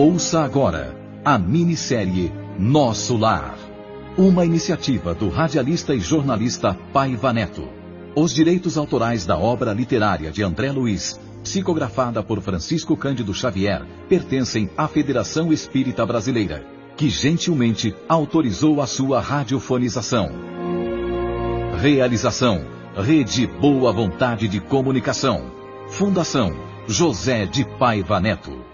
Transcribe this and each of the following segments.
Ouça agora a minissérie Nosso Lar, uma iniciativa do radialista e jornalista Paiva Neto. Os direitos autorais da obra literária de André Luiz, psicografada por Francisco Cândido Xavier, pertencem à Federação Espírita Brasileira, que gentilmente autorizou a sua radiofonização. Realização: Rede Boa Vontade de Comunicação. Fundação José de Paiva Neto.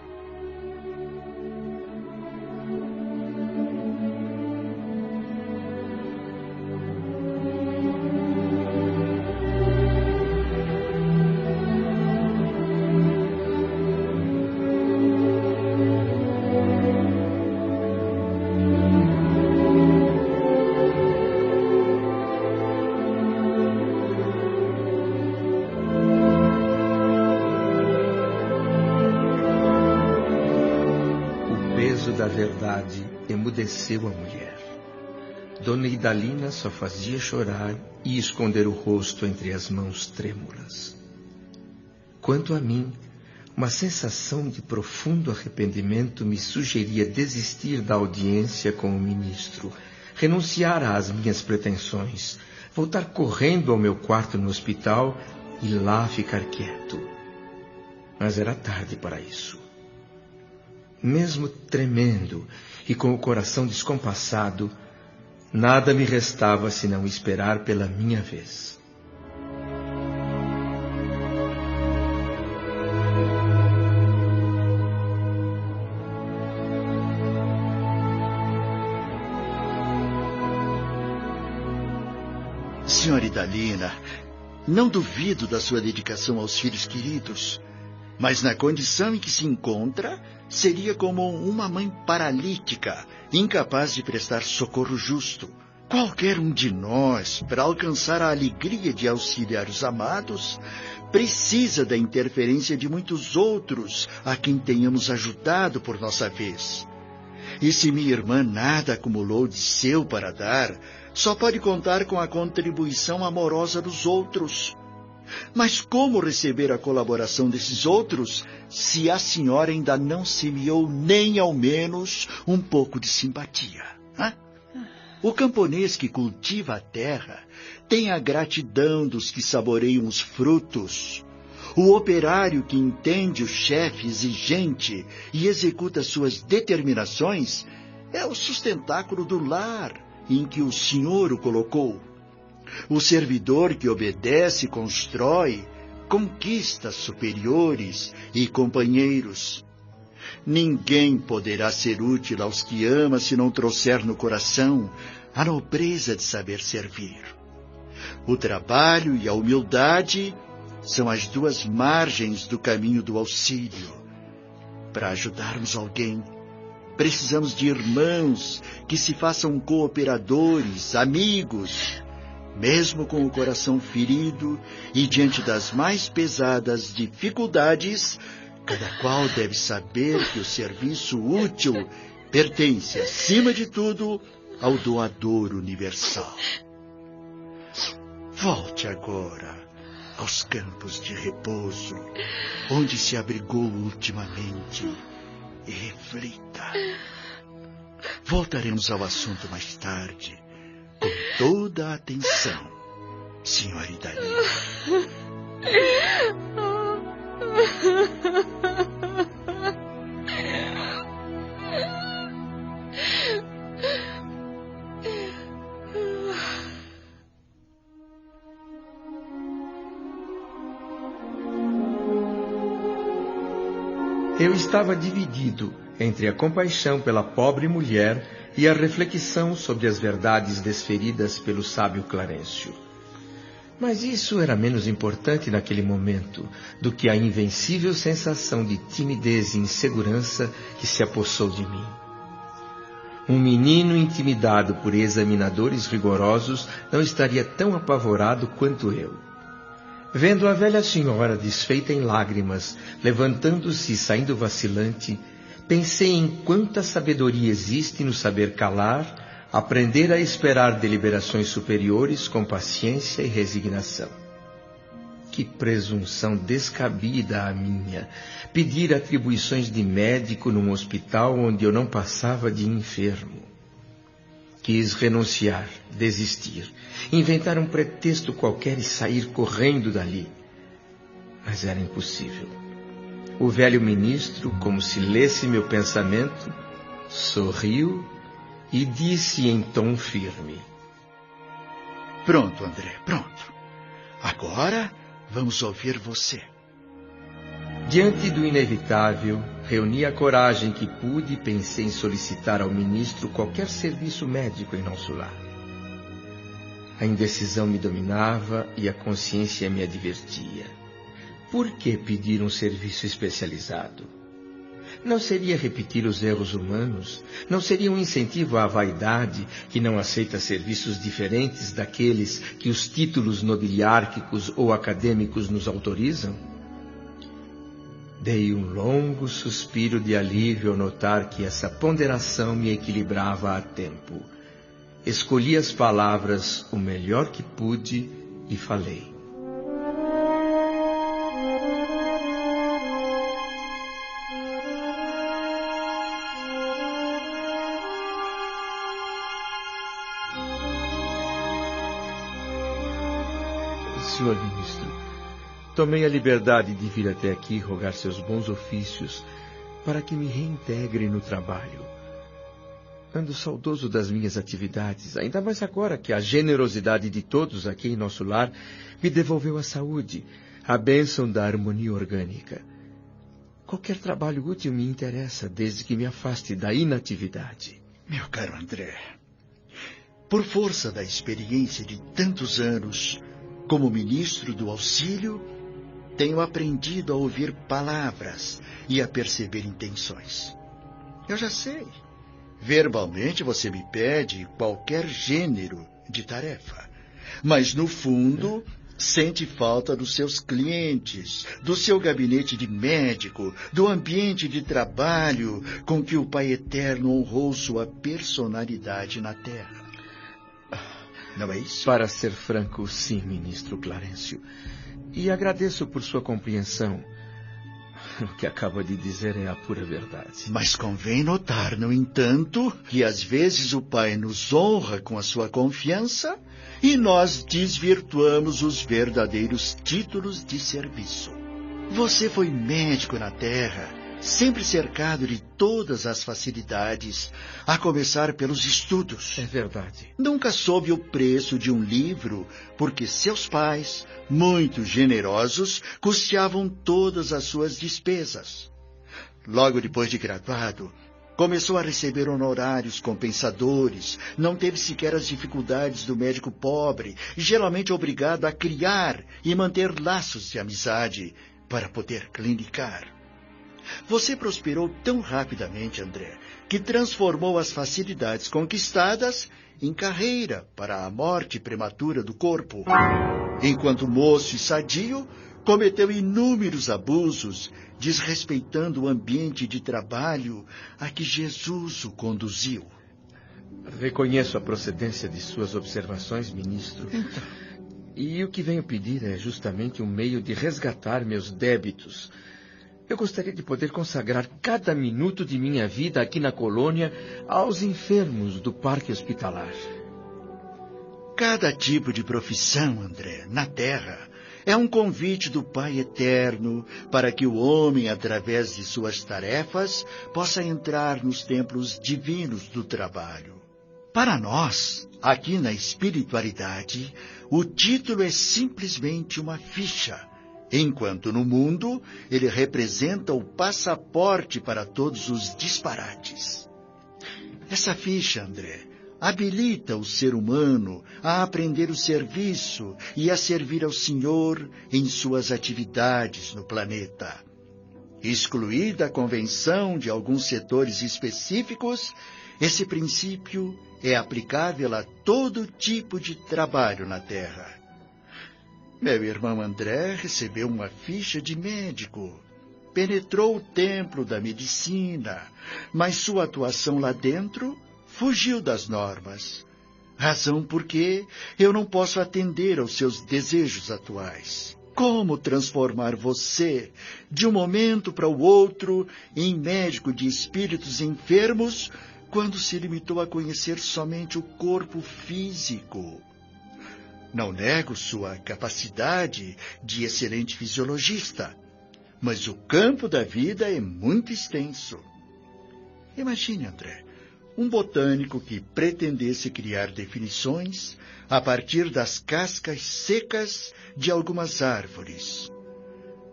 Da verdade emudeceu a mulher. Dona Idalina só fazia chorar e esconder o rosto entre as mãos trêmulas. Quanto a mim, uma sensação de profundo arrependimento me sugeria desistir da audiência com o ministro, renunciar às minhas pretensões, voltar correndo ao meu quarto no hospital e lá ficar quieto. Mas era tarde para isso. Mesmo tremendo e com o coração descompassado, nada me restava senão esperar pela minha vez. Senhora Idalina, não duvido da sua dedicação aos filhos queridos, mas na condição em que se encontra, seria como uma mãe paralítica, incapaz de prestar socorro justo. Qualquer um de nós, para alcançar a alegria de auxiliar os amados, precisa da interferência de muitos outros a quem tenhamos ajudado por nossa vez. E se minha irmã nada acumulou de seu para dar, só pode contar com a contribuição amorosa dos outros. Mas como receber a colaboração desses outros, se a senhora ainda não semeou nem ao menos um pouco de simpatia? Hã? O camponês que cultiva a terra tem a gratidão dos que saboreiam os frutos. O operário que entende o chefe exigente e executa suas determinações é o sustentáculo do lar em que o Senhor o colocou. O servidor que obedece e constrói, conquista superiores e companheiros. Ninguém poderá ser útil aos que ama se não trouxer no coração a nobreza de saber servir. O trabalho e a humildade são as duas margens do caminho do auxílio. Para ajudarmos alguém, precisamos de irmãos que se façam cooperadores, amigos. Mesmo com o coração ferido e diante das mais pesadas dificuldades, cada qual deve saber que o serviço útil pertence, acima de tudo, ao doador universal. Volte agora aos campos de repouso, onde se abrigou ultimamente, e reflita. Voltaremos ao assunto mais tarde, com toda a atenção, senhora Idalina. Eu estava dividido entre a compaixão pela pobre mulher e a reflexão sobre as verdades desferidas pelo sábio Clarencio. Mas isso era menos importante naquele momento do que a invencível sensação de timidez e insegurança que se apossou de mim. Um menino intimidado por examinadores rigorosos não estaria tão apavorado quanto eu. Vendo a velha senhora desfeita em lágrimas, levantando-se e saindo vacilante, pensei em quanta sabedoria existe no saber calar, aprender a esperar deliberações superiores com paciência e resignação. Que presunção descabida a minha, pedir atribuições de médico num hospital onde eu não passava de enfermo. Quis renunciar, desistir, inventar um pretexto qualquer e sair correndo dali. Mas era impossível. O velho ministro, como se lesse meu pensamento, sorriu e disse em tom firme: Pronto, André, pronto. Agora vamos ouvir você. Diante do inevitável, reuni a coragem que pude e pensei em solicitar ao ministro qualquer serviço médico em nosso lar. A indecisão me dominava e a consciência me advertia. Por que pedir um serviço especializado? Não seria repetir os erros humanos? Não seria um incentivo à vaidade que não aceita serviços diferentes daqueles que os títulos nobiliárquicos ou acadêmicos nos autorizam? Dei um longo suspiro de alívio ao notar que essa ponderação me equilibrava a tempo. Escolhi as palavras o melhor que pude e falei. Senhor ministro, tomei a liberdade de vir até aqui rogar seus bons ofícios para que me reintegre no trabalho. Ando saudoso das minhas atividades, ainda mais agora que a generosidade de todos aqui em nosso lar me devolveu a saúde, a bênção da harmonia orgânica. Qualquer trabalho útil me interessa, desde que me afaste da inatividade. Meu caro André, por força da experiência de tantos anos, como ministro do auxílio, tenho aprendido a ouvir palavras e a perceber intenções. Eu já sei. Verbalmente você me pede qualquer gênero de tarefa, mas no fundo sente falta dos seus clientes, do seu gabinete de médico, do ambiente de trabalho com que o Pai Eterno honrou sua personalidade na terra. Não é isso? Para ser franco, sim, ministro Clarencio. E agradeço por sua compreensão. O que acaba de dizer é a pura verdade. Mas convém notar, no entanto, que às vezes o Pai nos honra com a sua confiança e nós desvirtuamos os verdadeiros títulos de serviço. Você foi médico na terra, sempre cercado de todas as facilidades, a começar pelos estudos. É verdade. Nunca soube o preço de um livro, porque seus pais, muito generosos, custeavam todas as suas despesas. Logo depois de graduado, começou a receber honorários compensadores, não teve sequer as dificuldades do médico pobre, geralmente obrigado a criar e manter laços de amizade para poder clinicar. Você prosperou tão rapidamente, André, que transformou as facilidades conquistadas em carreira para a morte prematura do corpo. Enquanto moço e sadio, cometeu inúmeros abusos, desrespeitando o ambiente de trabalho a que Jesus o conduziu. Reconheço a procedência de suas observações, ministro. Então. E o que venho pedir é justamente um meio de resgatar meus débitos. Eu gostaria de poder consagrar cada minuto de minha vida aqui na colônia aos enfermos do parque hospitalar. Cada tipo de profissão, André, na Terra, é um convite do Pai Eterno para que o homem, através de suas tarefas, possa entrar nos templos divinos do trabalho. Para nós, aqui na espiritualidade, o título é simplesmente uma ficha, enquanto no mundo ele representa o passaporte para todos os disparates. Essa ficha, André, habilita o ser humano a aprender o serviço e a servir ao Senhor em suas atividades no planeta. Excluída a convenção de alguns setores específicos, esse princípio é aplicável a todo tipo de trabalho na Terra. Meu irmão André recebeu uma ficha de médico, penetrou o templo da medicina, mas sua atuação lá dentro fugiu das normas, razão por que eu não posso atender aos seus desejos atuais. Como transformar você, de um momento para o outro, em médico de espíritos enfermos, quando se limitou a conhecer somente o corpo físico? Não nego sua capacidade de excelente fisiologista, mas o campo da vida é muito extenso. Imagine, André, um botânico que pretendesse criar definições a partir das cascas secas de algumas árvores.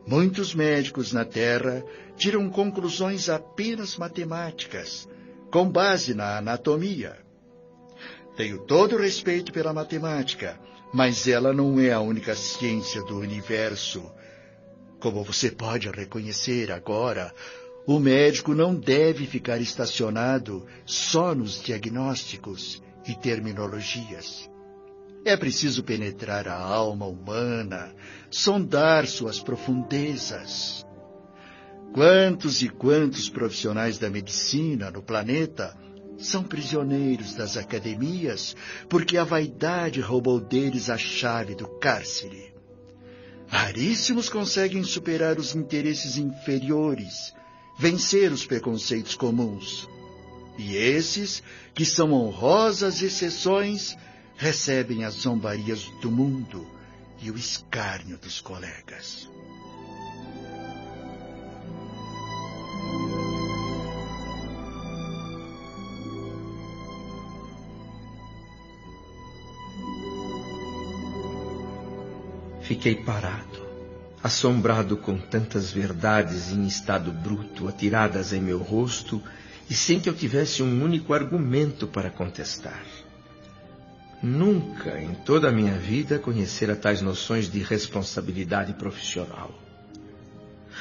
Muitos médicos na Terra tiram conclusões apenas matemáticas, com base na anatomia. Tenho todo o respeito pela matemática, mas ela não é a única ciência do universo. Como você pode reconhecer agora, o médico não deve ficar estacionado só nos diagnósticos e terminologias. É preciso penetrar a alma humana, sondar suas profundezas. Quantos e quantos profissionais da medicina no planeta são prisioneiros das academias porque a vaidade roubou deles a chave do cárcere. Raríssimos conseguem superar os interesses inferiores, vencer os preconceitos comuns. E esses, que são honrosas exceções, recebem as zombarias do mundo e o escárnio dos colegas. Fiquei parado, assombrado com tantas verdades em estado bruto atiradas em meu rosto e sem que eu tivesse um único argumento para contestar. Nunca em toda a minha vida conhecera tais noções de responsabilidade profissional.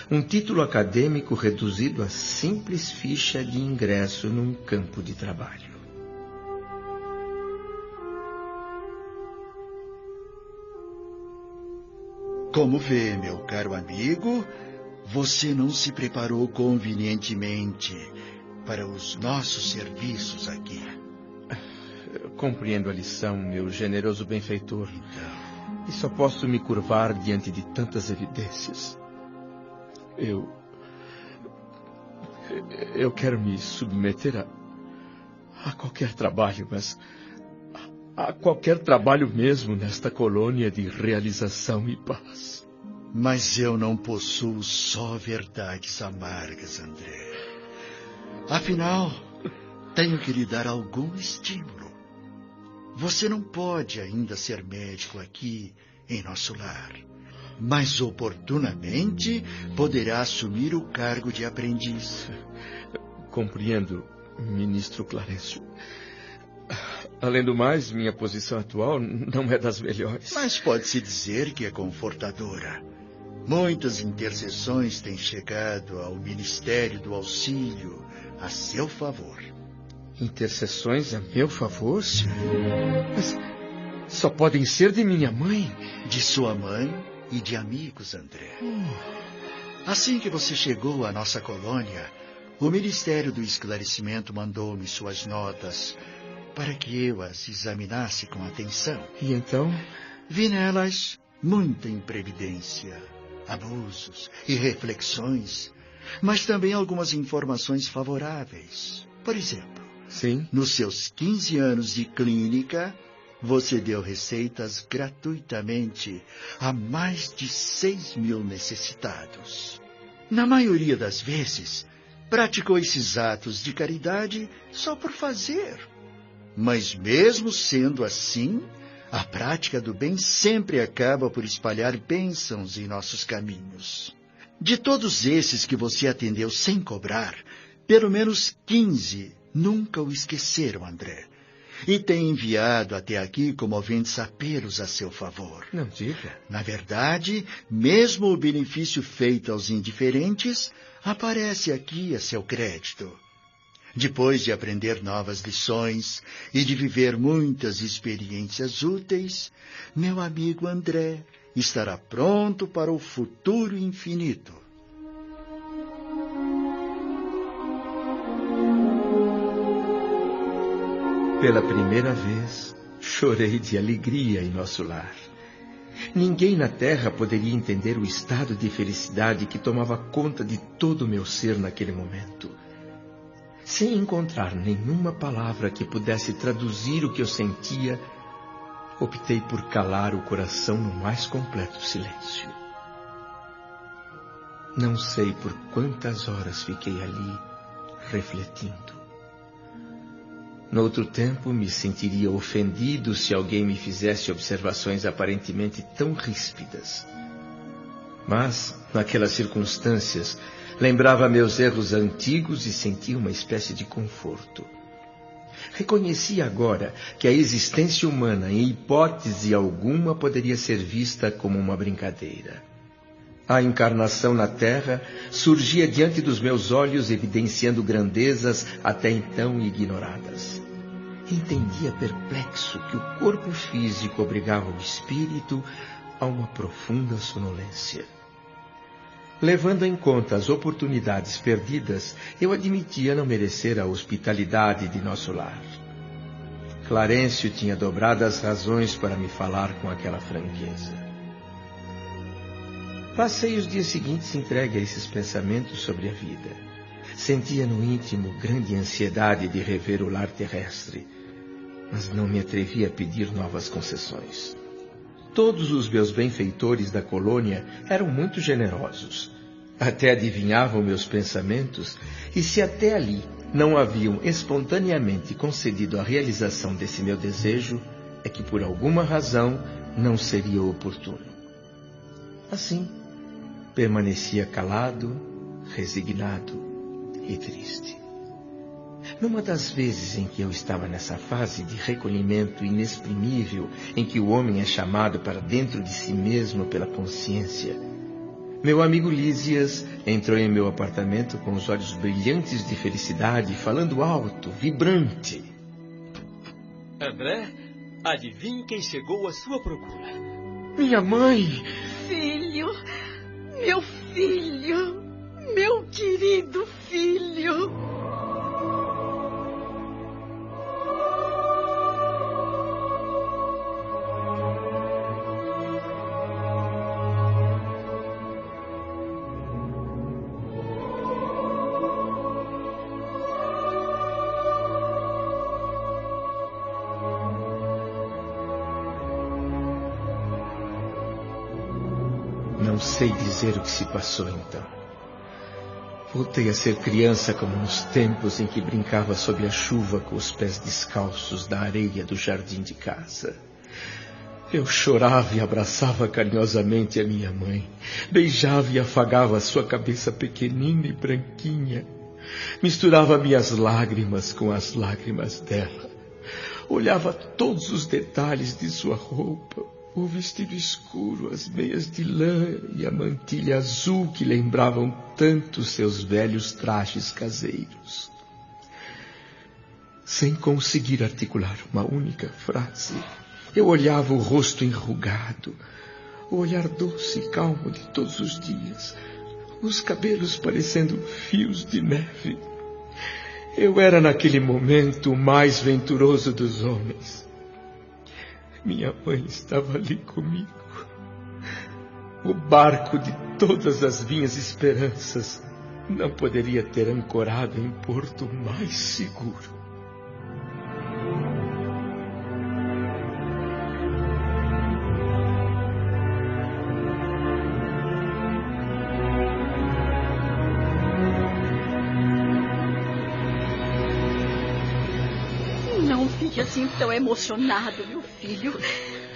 Um título acadêmico reduzido a simples ficha de ingresso num campo de trabalho. Como vê, meu caro amigo, você não se preparou convenientemente para os nossos serviços aqui. Compreendo a lição, meu generoso benfeitor. Então, E só posso me curvar diante de tantas evidências. Eu quero me submeter a qualquer trabalho, mas a qualquer trabalho mesmo nesta colônia de realização e paz. mas eu não possuo só verdades amargas, André. Afinal, tenho que lhe dar algum estímulo. Você não pode ainda ser médico aqui em nosso lar, mas oportunamente poderá assumir o cargo de aprendiz. Compreendo, ministro Clarencio. Além do mais, minha posição atual não é das melhores. Mas pode-se dizer que é confortadora. Muitas intercessões têm chegado ao Ministério do Auxílio a seu favor. Intercessões a meu favor? Mas só podem ser de minha mãe. De sua mãe e de amigos, André. Assim que você chegou à nossa colônia, o Ministério do Esclarecimento mandou-me suas notas para que eu as examinasse com atenção. E então? Vi nelas muita imprevidência, abusos e reflexões, mas também algumas informações favoráveis. Por exemplo, Sim. nos seus 15 anos de clínica, você deu receitas gratuitamente a mais de 6.000 necessitados. Na maioria das vezes, praticou esses atos de caridade só por fazer. Mas mesmo sendo assim, a prática do bem sempre acaba por espalhar bênçãos em nossos caminhos. De todos esses que você atendeu sem cobrar, pelo menos 15 nunca o esqueceram, André. E tem enviado até aqui comoventes apelos a seu favor. Não diga. Na verdade, mesmo o benefício feito aos indiferentes aparece aqui a seu crédito. Depois de aprender novas lições e de viver muitas experiências úteis, meu amigo André estará pronto para o futuro infinito. Pela primeira vez, chorei de alegria em nosso lar. Ninguém na terra poderia entender o estado de felicidade que tomava conta de todo o meu ser naquele momento. Sem encontrar nenhuma palavra que pudesse traduzir o que eu sentia, optei por calar o coração no mais completo silêncio. Não sei por quantas horas fiquei ali, refletindo. Noutro tempo, me sentiria ofendido se alguém me fizesse observações aparentemente tão ríspidas. Mas, naquelas circunstâncias, lembrava meus erros antigos e sentia uma espécie de conforto. Reconhecia agora que a existência humana, em hipótese alguma, poderia ser vista como uma brincadeira. A encarnação na Terra surgia diante dos meus olhos, evidenciando grandezas até então ignoradas. Entendia perplexo que o corpo físico obrigava o espírito a uma profunda sonolência. Levando em conta as oportunidades perdidas, eu admitia não merecer a hospitalidade de nosso lar. Clarencio tinha dobradas razões para me falar com aquela franqueza. Passei os dias seguintes entregue a esses pensamentos sobre a vida. Sentia no íntimo grande ansiedade de rever o lar terrestre, mas não me atrevia a pedir novas concessões. Todos os meus benfeitores da colônia eram muito generosos. Até adivinhavam meus pensamentos, e se até ali não haviam espontaneamente concedido a realização desse meu desejo, é que por alguma razão não seria oportuno. Assim, permanecia calado, resignado e triste. Numa das vezes em que eu estava nessa fase de recolhimento inexprimível, em que o homem é chamado para dentro de si mesmo pela consciência, meu amigo Lísias entrou em meu apartamento com os olhos brilhantes de felicidade, falando alto, vibrante. André, adivinhe quem chegou à sua procura? Minha mãe! Filho, meu filho, meu querido filho. Não sei dizer o que se passou então. Voltei a ser criança como nos tempos em que brincava sob a chuva com os pés descalços da areia do jardim de casa. Eu chorava e abraçava carinhosamente a minha mãe. Beijava e afagava a sua cabeça pequenina e branquinha. Misturava minhas lágrimas com as lágrimas dela. Olhava todos os detalhes de sua roupa. O vestido escuro, as meias de lã e a mantilha azul que lembravam tanto seus velhos trajes caseiros. Sem conseguir articular uma única frase, eu olhava o rosto enrugado, o olhar doce e calmo de todos os dias, os cabelos parecendo fios de neve. Eu era naquele momento o mais venturoso dos homens. Minha mãe estava ali comigo. O barco de todas as minhas esperanças não poderia ter ancorado em porto mais seguro. Não fique assim tão emocionado, meu filho.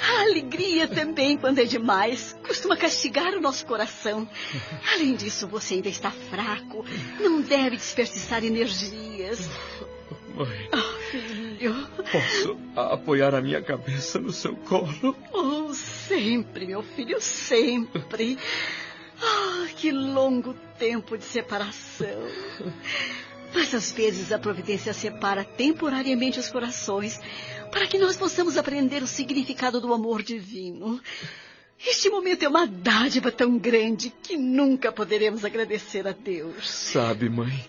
A alegria também, quando é demais, costuma castigar o nosso coração. Além disso, você ainda está fraco. Não deve desperdiçar energias. Mãe, filho. posso apoiar a minha cabeça no seu colo? Oh, sempre, meu filho, sempre. Que longo tempo de separação. Mas às vezes a providência separa temporariamente os corações para que nós possamos aprender o significado do amor divino. Este momento é uma dádiva tão grande que nunca poderemos agradecer a Deus. Sabe, mãe,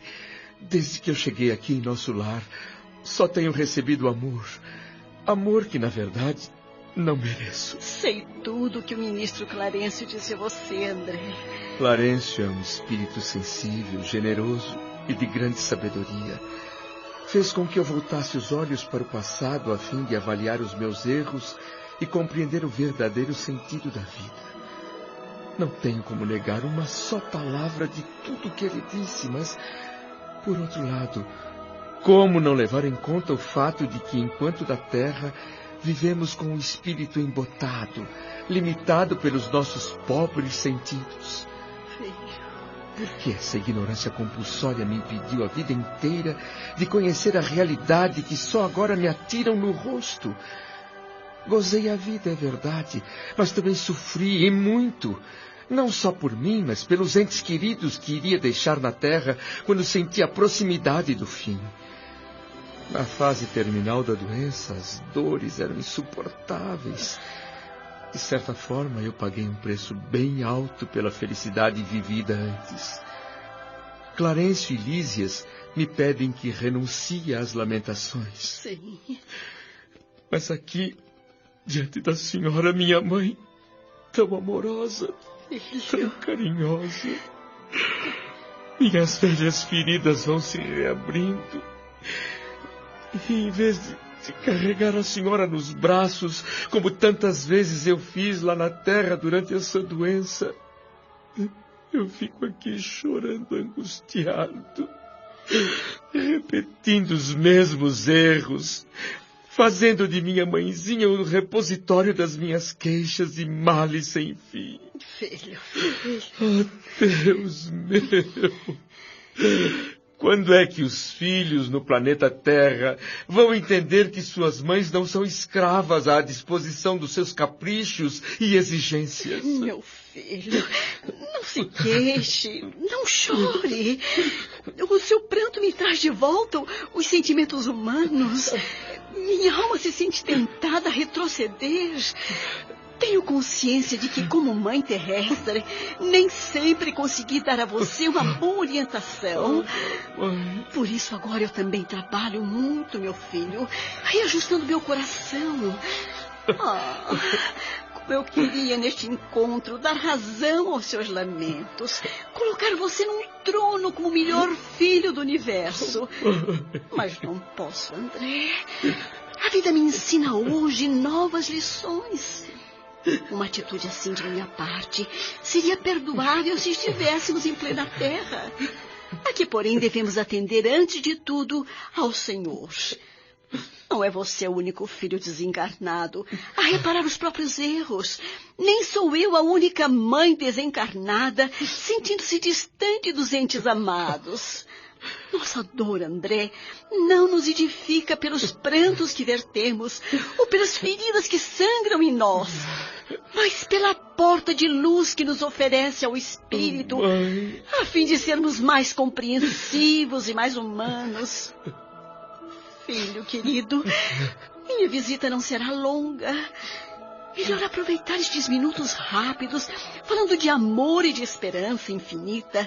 desde que eu cheguei aqui em nosso lar, só tenho recebido amor. Amor que, na verdade, não mereço. Sei tudo que o ministro Clarencio disse a você, André. Clarencio é um espírito sensível, generoso e de grande sabedoria. Fez com que eu voltasse os olhos para o passado a fim de avaliar os meus erros e compreender o verdadeiro sentido da vida. Não tenho como negar uma só palavra de tudo que ele disse, mas, por outro lado, como não levar em conta o fato de que, enquanto da terra, vivemos com o espírito embotado, limitado pelos nossos pobres sentidos? Filho. Por que essa ignorância compulsória me impediu a vida inteira de conhecer a realidade que só agora me atiram no rosto? Gozei a vida, é verdade, mas também sofri, e muito. Não só por mim, mas pelos entes queridos que iria deixar na terra quando senti a proximidade do fim. Na fase terminal da doença, as dores eram insuportáveis. De certa forma, eu paguei um preço bem alto pela felicidade vivida antes. Clarencio e Lísias me pedem que renuncie às lamentações. Sim. Mas aqui, diante da senhora, minha mãe, tão amorosa, tão carinhosa, minhas velhas feridas vão se reabrindo. E em vez de carregar a senhora nos braços, como tantas vezes eu fiz lá na terra durante essa doença, eu fico aqui chorando angustiado, repetindo os mesmos erros, fazendo de minha mãezinha o repositório das minhas queixas e males sem fim. Filho. Oh, Deus meu! Quando é que os filhos no planeta Terra vão entender que suas mães não são escravas à disposição dos seus caprichos e exigências? Meu filho, não se queixe, não chore. O seu pranto me traz de volta os sentimentos humanos. Minha alma se sente tentada a retroceder. Tenho consciência de que, como mãe terrestre, nem sempre consegui dar a você uma boa orientação. Por isso, agora eu também trabalho muito, meu filho, reajustando meu coração. Como eu queria, neste encontro, dar razão aos seus lamentos, colocar você num trono como o melhor filho do universo. Mas não posso, André. A vida me ensina hoje novas lições. Uma atitude assim de minha parte seria perdoável se estivéssemos em plena terra. Aqui, porém, devemos atender, antes de tudo, ao Senhor. Não é você o único filho desencarnado a reparar os próprios erros. Nem sou eu a única mãe desencarnada sentindo-se distante dos entes amados. Nossa dor, André, não nos edifica pelos prantos que vertemos ou pelas feridas que sangram em nós, mas pela porta de luz que nos oferece ao Espírito, a fim de sermos mais compreensivos e mais humanos. Filho querido, minha visita não será longa. Melhor aproveitar estes minutos rápidos, falando de amor e de esperança infinita,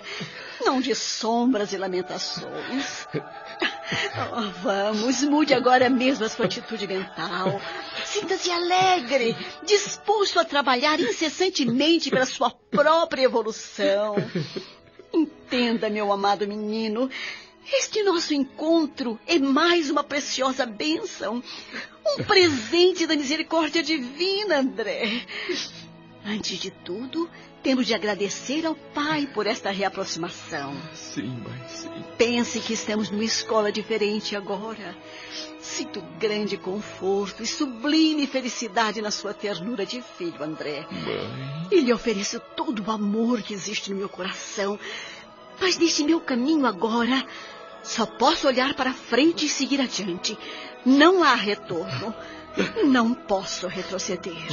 não de sombras e lamentações. Vamos, mude agora mesmo a sua atitude mental. Sinta-se alegre, disposto a trabalhar incessantemente pela sua própria evolução. Entenda, meu amado menino, este nosso encontro é mais uma preciosa bênção, um presente da misericórdia divina, André. Antes de tudo, temos de agradecer ao Pai por esta reaproximação. Sim, mãe, sim. Pense que estamos numa escola diferente agora. Sinto grande conforto e sublime felicidade na sua ternura de filho, André. Mãe. E lhe ofereço todo o amor que existe no meu coração. Mas neste meu caminho agora, só posso olhar para frente e seguir adiante. Não há retorno. Não posso retroceder.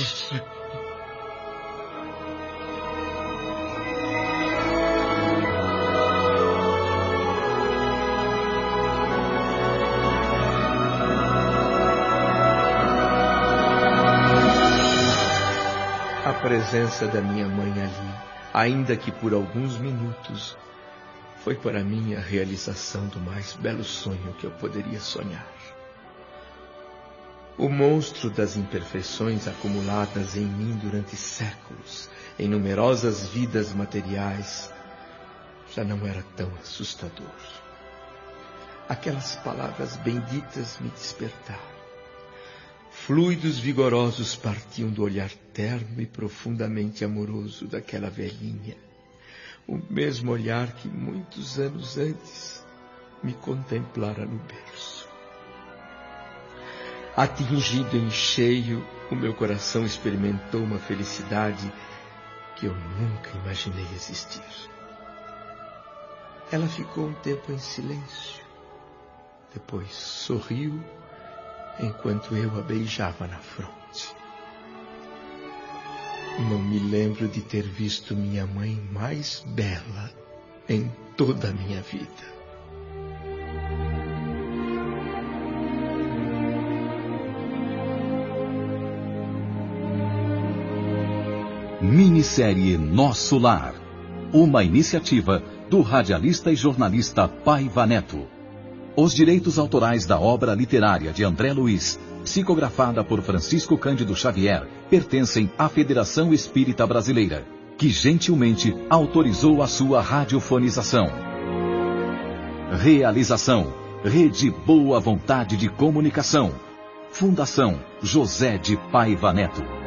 A presença da minha mãe ali, ainda que por alguns minutos, foi para mim a realização do mais belo sonho que eu poderia sonhar. O monstro das imperfeições acumuladas em mim durante séculos, em numerosas vidas materiais, já não era tão assustador. Aquelas palavras benditas me despertaram. Fluidos vigorosos partiam do olhar terno e profundamente amoroso daquela velhinha. O mesmo olhar que muitos anos antes me contemplara no berço. Atingido em cheio, o meu coração experimentou uma felicidade que eu nunca imaginei existir. Ela ficou um tempo em silêncio. Depois sorriu enquanto eu a beijava na fronte. Não me lembro de ter visto minha mãe mais bela em toda a minha vida. Minissérie Nosso Lar. Uma iniciativa do radialista e jornalista Paiva Neto. Os direitos autorais da obra literária de André Luiz, psicografada por Francisco Cândido Xavier, pertencem à Federação Espírita Brasileira, que gentilmente autorizou a sua radiofonização. Realização: Rede Boa Vontade de Comunicação. Fundação José de Paiva Neto.